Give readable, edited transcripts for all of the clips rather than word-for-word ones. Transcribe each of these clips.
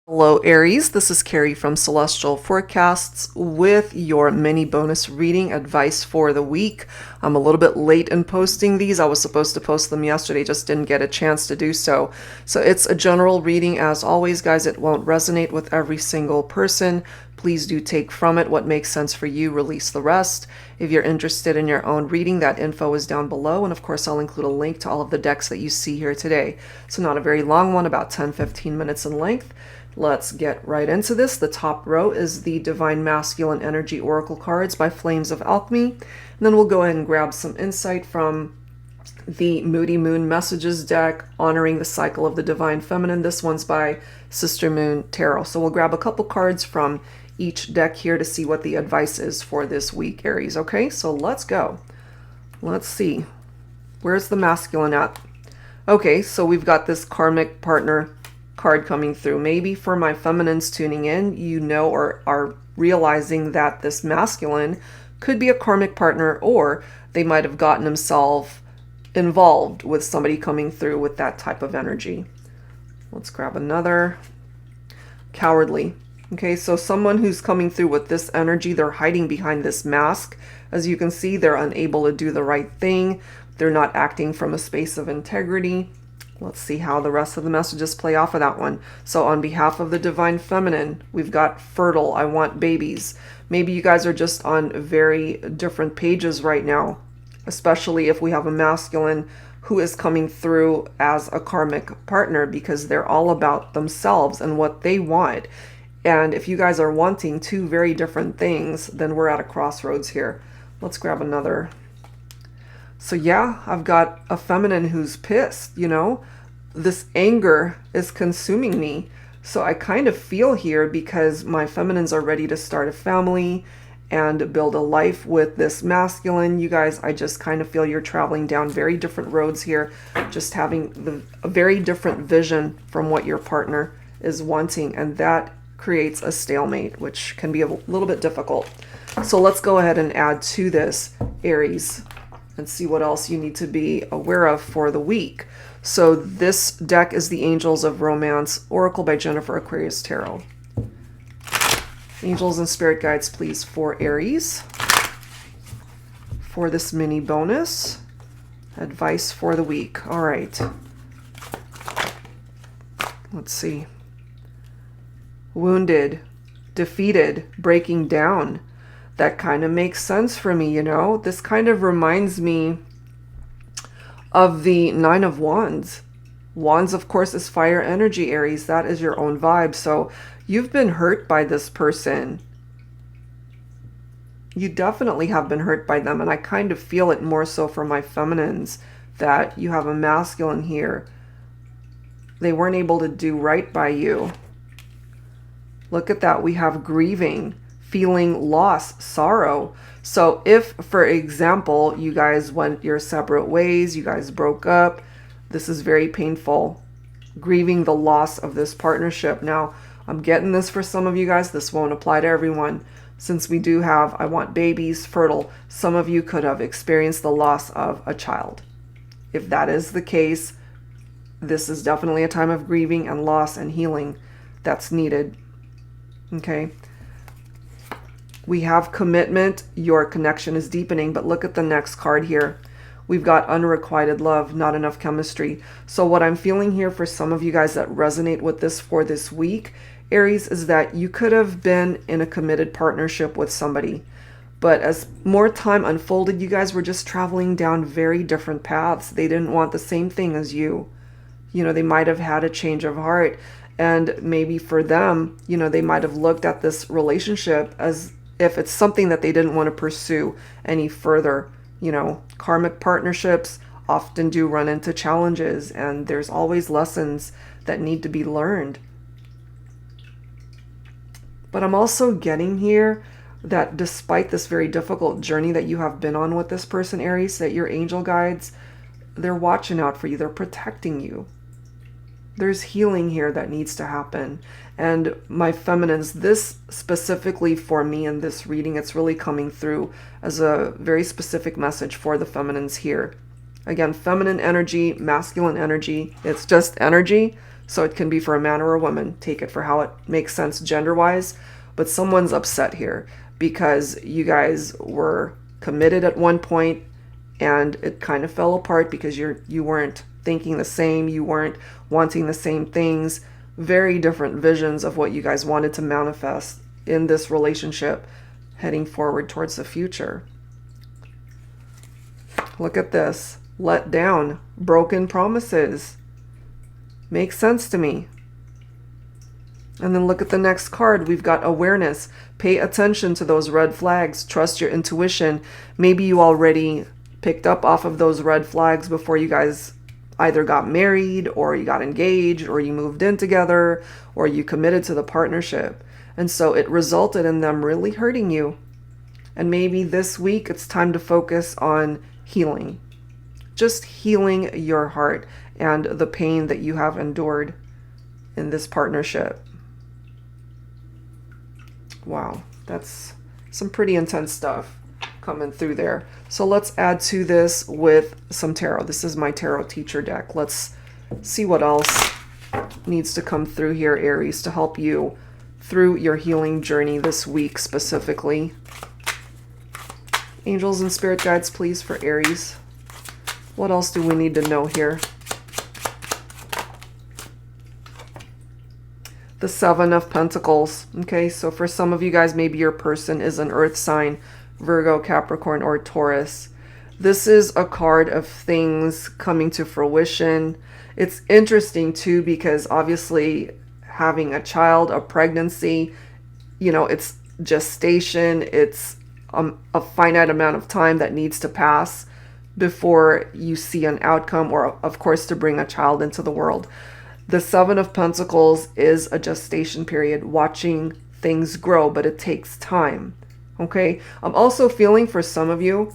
Hello Aries, this is Carrie from Celestial Forecasts with your mini bonus reading advice for the week. I'm a little bit late in posting these. I was supposed to post them yesterday, just didn't get a chance to do so. So it's a general reading. As always, guys, it won't resonate with every single person. Please do take from it what makes sense for you, release the rest. If you're interested in your own reading, that info is down below. And of course, I'll include a link to all of the decks that you see here today. So not a very long one, about 10-15 minutes in length. Let's get right into this. The top row is the Divine Masculine Energy Oracle cards by Flames of Alchemy. And then we'll go ahead and grab some insight from the Moody Moon Messages deck, honoring the cycle of the Divine Feminine. This one's by Sister Moon Tarot. So we'll grab a couple cards from each deck here to see what the advice is for this week, Aries. Okay, so let's go. Let's see. Where's the masculine at? Okay, so we've got this karmic partner card coming through. Maybe for my feminines tuning in, you know, or are realizing that this masculine could be a karmic partner, or they might have gotten themselves involved with somebody coming through with that type of energy. Let's grab another. Cowardly. Okay, so someone who's coming through with this energy, they're hiding behind this mask. As you can see, they're unable to do the right thing. They're not acting from a space of integrity. Let's see how the rest of the messages play off of that one. So on behalf of the Divine Feminine, we've got fertile, I want babies. Maybe you guys are just on very different pages right now, especially if we have a masculine who is coming through as a karmic partner, because they're all about themselves and what they want. And if you guys are wanting two very different things, then we're at a crossroads here. Let's grab another. So yeah, I've got a feminine who's pissed, you know. This anger is consuming me. So I kind of feel here, because my feminines are ready to start a family and build a life with this masculine. You guys, I just kind of feel you're traveling down very different roads here, just having a very different vision from what your partner is wanting. And that creates a stalemate, which can be a little bit difficult. So let's go ahead and add to this, Aries, and see what else you need to be aware of for the week. So this deck is the Angels of Romance Oracle by Jennifer Aquarius Tarot. Angels and spirit guides, please, for Aries. For this mini bonus, advice for the week. All right. Let's see. Wounded, defeated, breaking down. That kind of makes sense for me, you know. This kind of reminds me of the Nine of Wands. Wands, of course, is fire energy, Aries. That is your own vibe. So you've been hurt by this person. You definitely have been hurt by them. And I kind of feel it more so for my feminines, that you have a masculine here. They weren't able to do right by you. Look at that. We have grieving, feeling loss, sorrow. So if, for example, you guys went your separate ways, you guys broke up, this is very painful. Grieving the loss of this partnership. Now, I'm getting this for some of you guys. This won't apply to everyone. Since we do have, I want babies, fertile, some of you could have experienced the loss of a child. If that is the case, this is definitely a time of grieving and loss and healing that's needed. Okay. We have commitment. Your connection is deepening. But look at the next card here. We've got unrequited love, not enough chemistry. So what I'm feeling here for some of you guys that resonate with this for this week, Aries, is that you could have been in a committed partnership with somebody. But as more time unfolded, you guys were just traveling down very different paths. They didn't want the same thing as you. You know, they might have had a change of heart. And maybe for them, you know, they might have looked at this relationship as if it's something that they didn't want to pursue any further. You know, karmic partnerships often do run into challenges, and there's always lessons that need to be learned. But I'm also getting here that despite this very difficult journey that you have been on with this person, Aries, that your angel guides, they're watching out for you. They're protecting you. There's healing here that needs to happen. And my feminines, this specifically for me in this reading, it's really coming through as a very specific message for the feminines here. Again, feminine energy, masculine energy, it's just energy. So it can be for a man or a woman. Take it for how it makes sense gender-wise. But someone's upset here because you guys were committed at one point and it kind of fell apart because you weren't thinking the same, you weren't wanting the same things. Very different visions of what you guys wanted to manifest in this relationship heading forward towards the future. Look at this. Let down. Broken promises. Makes sense to me. And then look at the next card. We've got awareness. Pay attention to those red flags. Trust your intuition. Maybe you already picked up off of those red flags before you guys either got married or you got engaged or you moved in together or you committed to the partnership. And so it resulted in them really hurting you. And maybe this week it's time to focus on healing. Just healing your heart and the pain that you have endured in this partnership. Wow, that's some pretty intense stuff coming through there. So let's add to this with some tarot. This is my tarot teacher deck. Let's see what else needs to come through here, Aries, to help you through your healing journey this week specifically. Angels and spirit guides, please, for Aries. What else do we need to know here? The Seven of Pentacles. Okay, so for some of you guys, maybe your person is an earth sign, Virgo, Capricorn, or Taurus. This is a card of things coming to fruition. It's interesting too because obviously having a child, a pregnancy, you know, it's gestation, it's a finite amount of time that needs to pass before you see an outcome, or of course to bring a child into the world. The Seven of Pentacles is a gestation period, watching things grow, but it takes time. Okay, I'm also feeling for some of you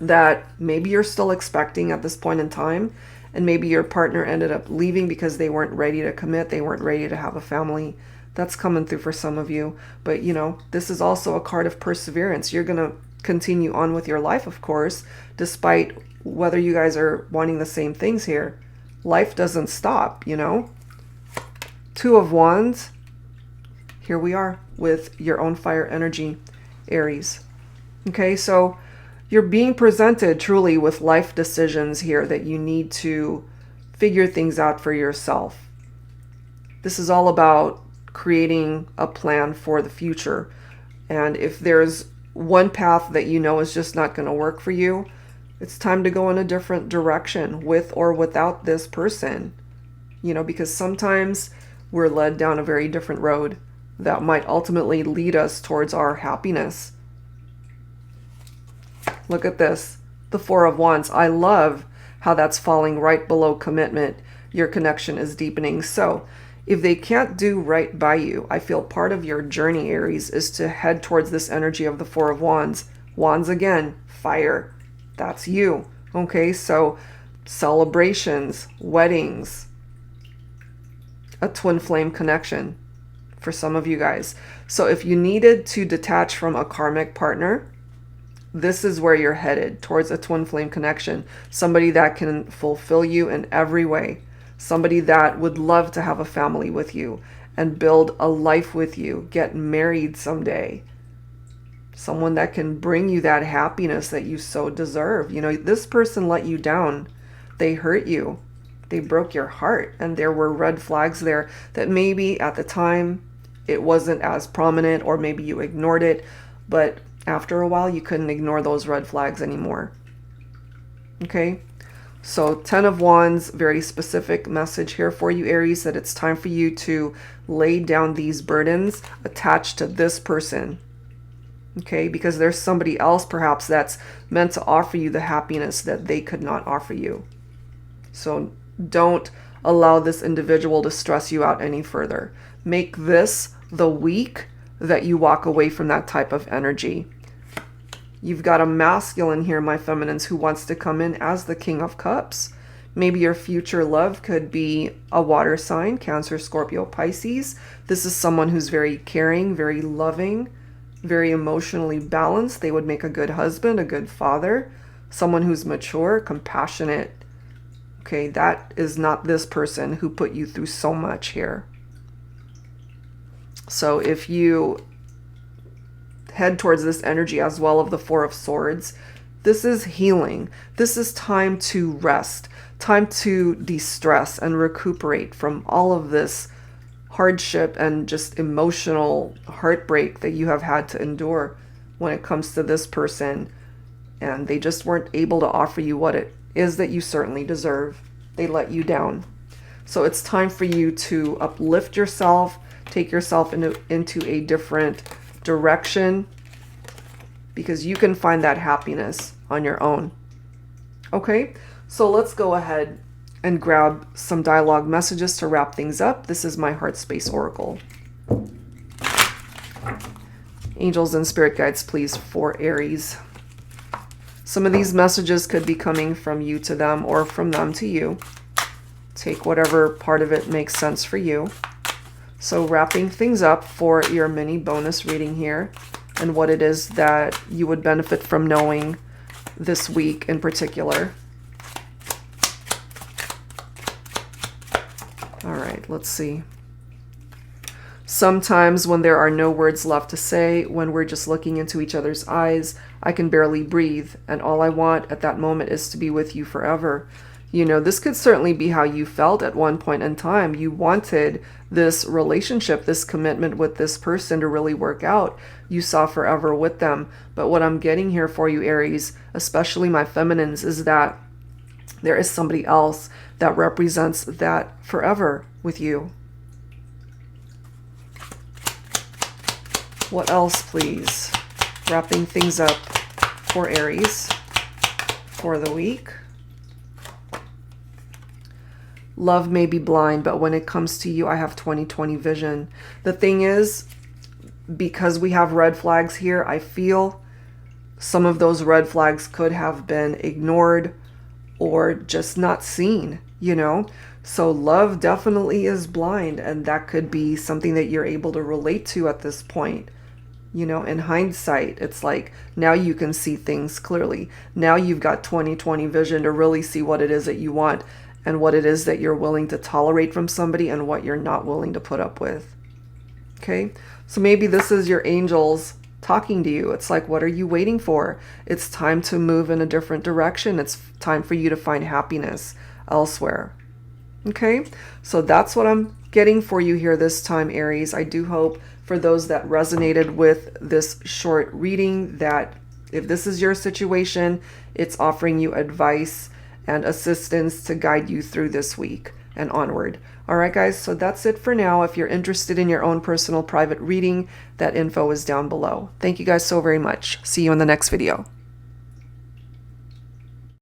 that maybe you're still expecting at this point in time, and maybe your partner ended up leaving because they weren't ready to commit, they weren't ready to have a family. That's coming through for some of you. But you know, this is also a card of perseverance. You're gonna continue on with your life, of course, despite whether you guys are wanting the same things here. Life doesn't stop, you know. Two of Wands. Here we are with your own fire energy, Aries. Okay, so you're being presented truly with life decisions here that you need to figure things out for yourself. This is all about creating a plan for the future. And if there's one path that you know is just not going to work for you, it's time to go in a different direction with or without this person. You know, because sometimes we're led down a very different road that might ultimately lead us towards our happiness. Look at this, the Four of Wands. I love how that's falling right below commitment. Your connection is deepening. So if they can't do right by you, I feel part of your journey, Aries, is to head towards this energy of the Four of Wands. Wands again, fire. That's you. Okay, so celebrations, weddings, a twin flame connection for some of you guys. So if you needed to detach from a karmic partner, this is where you're headed, towards a twin flame connection. Somebody that can fulfill you in every way. Somebody that would love to have a family with you and build a life with you, get married someday. Someone that can bring you that happiness that you so deserve. You know, this person let you down. They hurt you. They broke your heart. And there were red flags there that maybe at the time it wasn't as prominent, or maybe you ignored it. But after a while, you couldn't ignore those red flags anymore. Okay? So 10 of Wands, very specific message here for you, Aries, that it's time for you to lay down these burdens attached to this person. Okay, because there's somebody else perhaps that's meant to offer you the happiness that they could not offer you. So don't allow this individual to stress you out any further. Make this the week that you walk away from that type of energy. You've got a masculine here, my feminines, who wants to come in as the King of Cups. Maybe your future love could be a water sign, Cancer, Scorpio, Pisces. This is someone who's very caring, very loving, very emotionally balanced. They would make a good husband, a good father, someone who's mature, compassionate. Okay, that is not this person who put you through so much here. So if you head towards this energy as well of the Four of Swords, this is healing. This is time to rest, time to de-stress and recuperate from all of this hardship and just emotional heartbreak that you have had to endure when it comes to this person. And they just weren't able to offer you what it is that you certainly deserve. They let you down. So it's time for you to uplift yourself, take yourself into a different direction, because you can find that happiness on your own. Okay, so let's go ahead and grab some dialogue messages to wrap things up. This is my HeartSpace Oracle. Angels and spirit guides, please, for Aries. Some of these messages could be coming from you to them or from them to you. Take whatever part of it makes sense for you. So wrapping things up for your mini bonus reading here and what it is that you would benefit from knowing this week in particular. All right, let's see. Sometimes when there are no words left to say, when we're just looking into each other's eyes, I can barely breathe, and all I want at that moment is to be with you forever. You know, this could certainly be how you felt at one point in time. You wanted this relationship, this commitment with this person to really work out. You saw forever with them. But what I'm getting here for you, Aries, especially my feminines, is that there is somebody else that represents that forever with you. What else, please? Wrapping things up for Aries for the week. Love may be blind, but when it comes to you, I have 20/20 vision. The thing is, because we have red flags here, I feel some of those red flags could have been ignored or just not seen, you know? So love definitely is blind, and that could be something that you're able to relate to at this point. You know, in hindsight, it's like now you can see things clearly. Now you've got 20/20 vision to really see what it is that you want and what it is that you're willing to tolerate from somebody and what you're not willing to put up with. Okay, so maybe this is your angels talking to you. It's like, what are you waiting for? It's time to move in a different direction. It's time for you to find happiness elsewhere. Okay, so that's what I'm getting for you here this time, Aries. I do hope for those that resonated with this short reading that if this is your situation, it's offering you advice and assistance to guide you through this week and onward. All right, guys, so that's it for now. If you're interested in your own personal private reading, that info is down below. Thank you guys so very much. See you in the next video.